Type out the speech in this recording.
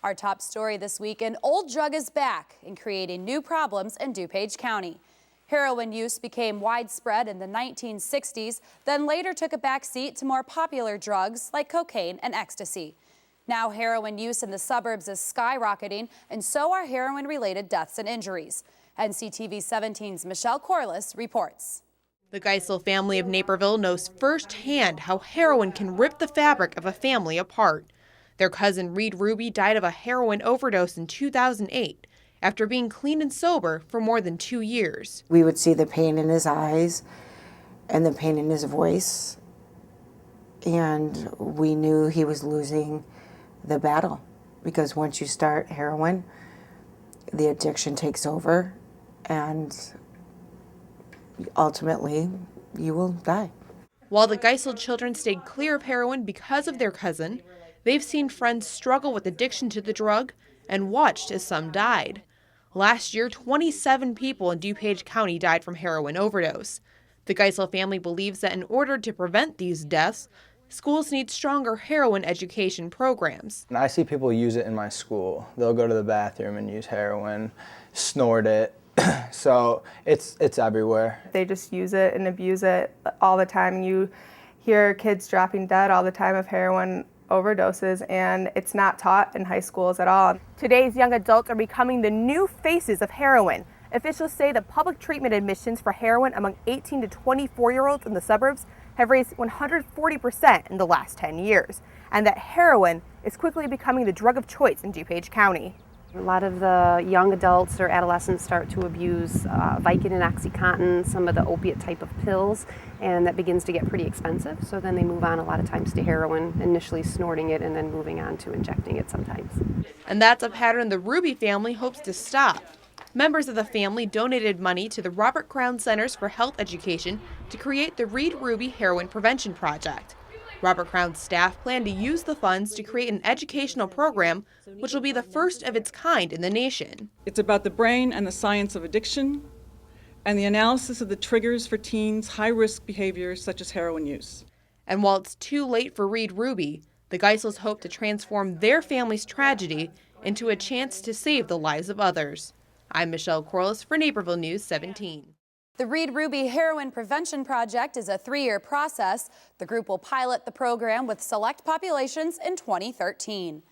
Our top story this week, an old drug is back and creating new problems in DuPage County. Heroin use became widespread in the 1960s, then later took a backseat to more popular drugs like cocaine and ecstasy. Now heroin use in the suburbs is skyrocketing, and so are heroin-related deaths and injuries. NCTV 17's Michelle Corless reports. The GIESEL family of Naperville knows firsthand how heroin can rip the fabric of a family apart. Their cousin Reed Ruby died of a heroin overdose in 2008 after being clean and sober for more than 2 years. We would see the pain in his eyes and the pain in his voice, and we knew he was losing the battle, because once you start heroin, the addiction takes over and ultimately you will die. While the GIESEL children stayed clear of heroin because of their cousin, they've seen friends struggle with addiction to the drug and watched as some died. Last year, 27 people in DuPage County died from heroin overdose. The GIESEL family believes that in order to prevent these deaths, schools need stronger heroin education programs. And I see people use it in my school. They'll go to the bathroom and use heroin, snort it. So it's everywhere. They just use it and abuse it all the time. You hear kids dropping dead all the time of heroin overdoses, and it's not taught in high schools at all. Today's young adults are becoming the new faces of heroin. Officials say the public treatment admissions for heroin among 18 to 24-year-olds in the suburbs have raised 140% in the last 10 years, and that heroin is quickly becoming the drug of choice in DuPage County. A lot of the young adults or adolescents start to abuse Vicodin and Oxycontin, some of the opiate type of pills, and that begins to get pretty expensive. So then they move on a lot of times to heroin, initially snorting it and then moving on to injecting it sometimes. And that's a pattern the Ruby family hopes to stop. Members of the family donated money to the Robert Crown Centers for Health Education to create the Reed Ruby Heroin Prevention Project. Robert Crown's staff plan to use the funds to create an educational program which will be the first of its kind in the nation. It's about the brain and the science of addiction and the analysis of the triggers for teens' high-risk behaviors such as heroin use. And while it's too late for Reed Ruby, the GIESELs hope to transform their family's tragedy into a chance to save the lives of others. I'm Michelle Corless for Naperville News 17. The Reed Ruby Heroin Prevention Project is a 3-year process. The group will pilot the program with select populations in 2013.